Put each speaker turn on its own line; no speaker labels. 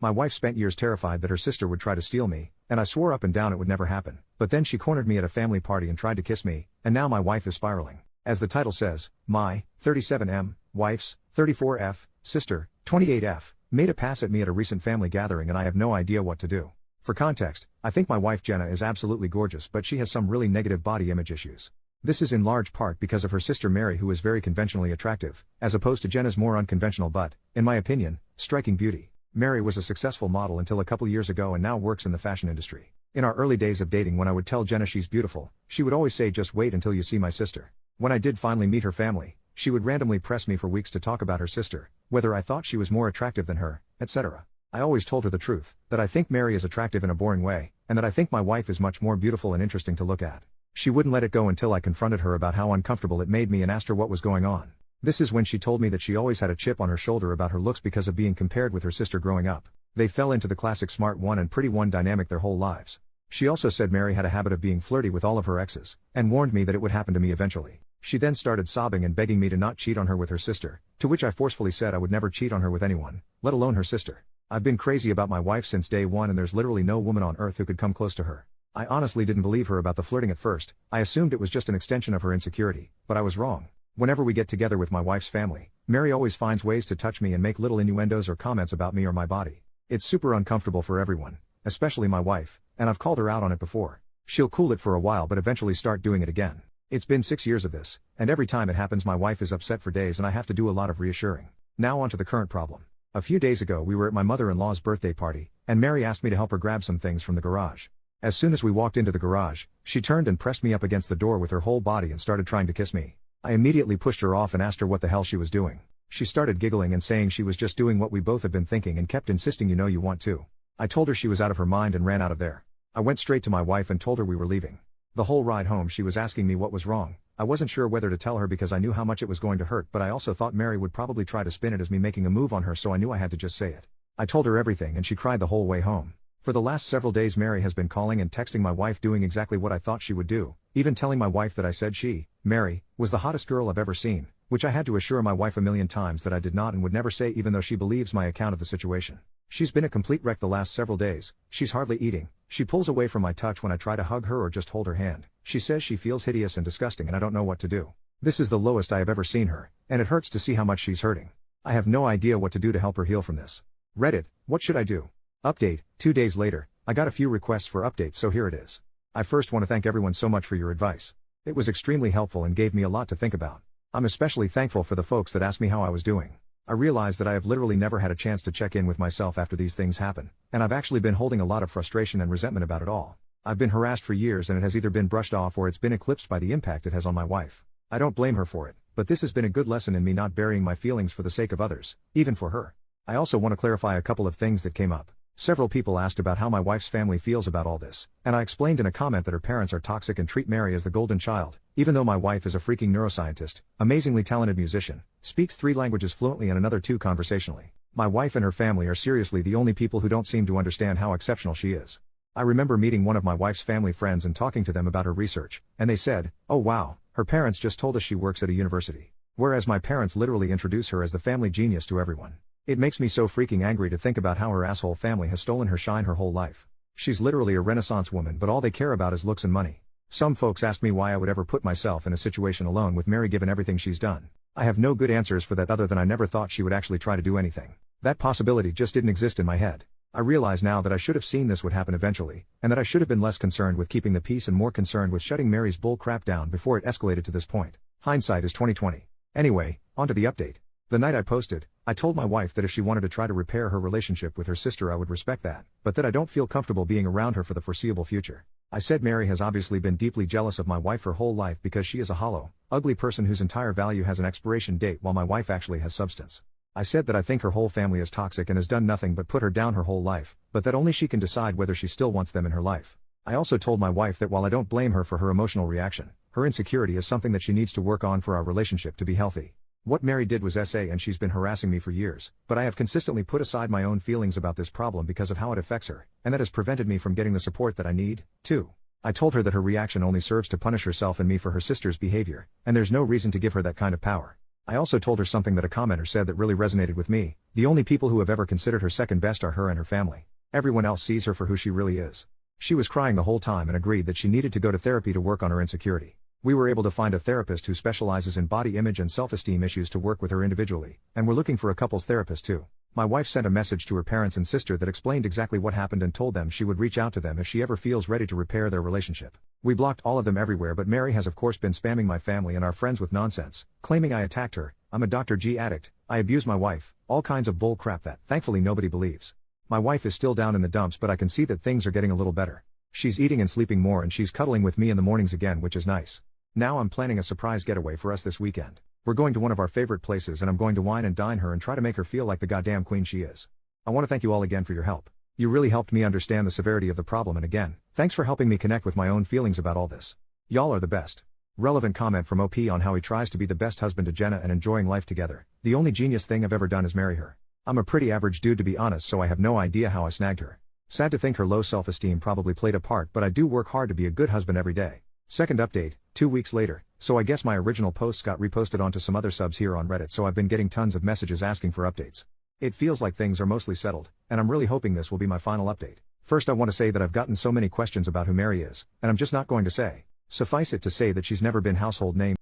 My wife spent years terrified that her sister would try to steal me, and I swore up and down it would never happen. But then she cornered me at a family party and tried to kiss me, and now my wife is spiraling. As the title says, my 37M wife's 34F sister, 28F, made a pass at me at a recent family gathering and I have no idea what to do. For context, I think my wife Jenna is absolutely gorgeous, but she has some really negative body image issues. This is in large part because of her sister Mary, who is very conventionally attractive, as opposed to Jenna's more unconventional but, in my opinion, striking beauty. Mary was a successful model until a couple years ago and now works in the fashion industry. In our early days of dating, when I would tell Jenna she's beautiful, she would always say just wait until you see my sister. When I did finally meet her family, she would randomly press me for weeks to talk about her sister, whether I thought she was more attractive than her, etc. I always told her the truth, that I think Mary is attractive in a boring way, and that I think my wife is much more beautiful and interesting to look at. She wouldn't let it go until I confronted her about how uncomfortable it made me and asked her what was going on. This is when she told me that she always had a chip on her shoulder about her looks because of being compared with her sister growing up. They fell into the classic smart one and pretty one dynamic their whole lives. She also said Mary had a habit of being flirty with all of her exes, and warned me that it would happen to me eventually. She then started sobbing and begging me to not cheat on her with her sister, to which I forcefully said I would never cheat on her with anyone, let alone her sister. I've been crazy about my wife since day one and there's literally no woman on earth who could come close to her. I honestly didn't believe her about the flirting at first. I assumed it was just an extension of her insecurity, but I was wrong. Whenever we get together with my wife's family, Mary always finds ways to touch me and make little innuendos or comments about me or my body. It's super uncomfortable for everyone, especially my wife, and I've called her out on it before. She'll cool it for a while but eventually start doing it again. It's been 6 years of this, and every time it happens my wife is upset for days and I have to do a lot of reassuring. Now onto the current problem. A few days ago we were at my mother-in-law's birthday party, and Mary asked me to help her grab some things from the garage. As soon as we walked into the garage, she turned and pressed me up against the door with her whole body and started trying to kiss me. I immediately pushed her off and asked her what the hell she was doing. She started giggling and saying she was just doing what we both had been thinking and kept insisting you know you want to. I told her she was out of her mind and ran out of there. I went straight to my wife and told her we were leaving. The whole ride home she was asking me what was wrong. I wasn't sure whether to tell her because I knew how much it was going to hurt, but I also thought Mary would probably try to spin it as me making a move on her, so I knew I had to just say it. I told her everything and she cried the whole way home. For the last several days Mary has been calling and texting my wife doing exactly what I thought she would do, even telling my wife that I said she, Mary, was the hottest girl I've ever seen, which I had to assure my wife a million times that I did not and would never say, even though she believes my account of the situation. She's been a complete wreck the last several days. She's hardly eating. She pulls away from my touch when I try to hug her or just hold her hand. She says she feels hideous and disgusting and I don't know what to do. This is the lowest I have ever seen her, and it hurts to see how much she's hurting. I have no idea what to do to help her heal from this. Reddit, what should I do? Update, 2 days later, I got a few requests for updates, so here it is. I first want to thank everyone so much for your advice. It was extremely helpful and gave me a lot to think about. I'm especially thankful for the folks that asked me how I was doing. I realize that I have literally never had a chance to check in with myself after these things happen, and I've actually been holding a lot of frustration and resentment about it all. I've been harassed for years and it has either been brushed off or it's been eclipsed by the impact it has on my wife. I don't blame her for it, but this has been a good lesson in me not burying my feelings for the sake of others, even for her. I also want to clarify a couple of things that came up. Several people asked about how my wife's family feels about all this, and I explained in a comment that her parents are toxic and treat Mary as the golden child, even though my wife is a freaking neuroscientist, amazingly talented musician, speaks 3 languages fluently and another 2 conversationally. My wife and her family are seriously the only people who don't seem to understand how exceptional she is. I remember meeting one of my wife's family friends and talking to them about her research, and they said, "Oh wow, her parents just told us she works at a university." Whereas my parents literally introduce her as the family genius to everyone. It makes me so freaking angry to think about how her asshole family has stolen her shine her whole life. She's literally a renaissance woman, but all they care about is looks and money. Some folks asked me why I would ever put myself in a situation alone with Mary given everything she's done. I have no good answers for that other than I never thought she would actually try to do anything. That possibility just didn't exist in my head. I realize now that I should have seen this would happen eventually, and that I should have been less concerned with keeping the peace and more concerned with shutting Mary's bull crap down before it escalated to this point. Hindsight is 20/20. Anyway, onto the update. The night I posted, I told my wife that if she wanted to try to repair her relationship with her sister I would respect that, but that I don't feel comfortable being around her for the foreseeable future. I said Mary has obviously been deeply jealous of my wife her whole life because she is a hollow, ugly person whose entire value has an expiration date while my wife actually has substance. I said that I think her whole family is toxic and has done nothing but put her down her whole life, but that only she can decide whether she still wants them in her life. I also told my wife that while I don't blame her for her emotional reaction, her insecurity is something that she needs to work on for our relationship to be healthy. What Mary did was SA and she's been harassing me for years, but I have consistently put aside my own feelings about this problem because of how it affects her, and that has prevented me from getting the support that I need. 2. I told her that her reaction only serves to punish herself and me for her sister's behavior, and there's no reason to give her that kind of power. I also told her something that a commenter said that really resonated with me: the only people who have ever considered her second best are her and her family. Everyone else sees her for who she really is. She was crying the whole time and agreed that she needed to go to therapy to work on her insecurity. We were able to find a therapist who specializes in body image and self-esteem issues to work with her individually, and we're looking for a couples therapist too. My wife sent a message to her parents and sister that explained exactly what happened and told them she would reach out to them if she ever feels ready to repair their relationship. We blocked all of them everywhere, but Mary has of course been spamming my family and our friends with nonsense, claiming I attacked her, I'm a Dr. G addict, I abuse my wife, all kinds of bull crap that, thankfully, nobody believes. My wife is still down in the dumps, but I can see that things are getting a little better. She's eating and sleeping more and she's cuddling with me in the mornings again, which is nice. Now I'm planning a surprise getaway for us this weekend. We're going to one of our favorite places and I'm going to wine and dine her and try to make her feel like the goddamn queen she is. I want to thank you all again for your help. You really helped me understand the severity of the problem, and again, thanks for helping me connect with my own feelings about all this. Y'all are the best. Relevant comment from OP on how he tries to be the best husband to Jenna and enjoying life together. The only genius thing I've ever done is marry her. I'm a pretty average dude to be honest, so I have no idea how I snagged her. Sad to think her low self-esteem probably played a part, but I do work hard to be a good husband every day. Second update, 2 weeks later, so I guess my original posts got reposted onto some other subs here on Reddit, so I've been getting tons of messages asking for updates. It feels like things are mostly settled, and I'm really hoping this will be my final update. First, I want to say that I've gotten so many questions about who Mary is, and I'm just not going to say. Suffice it to say that she's never been household name.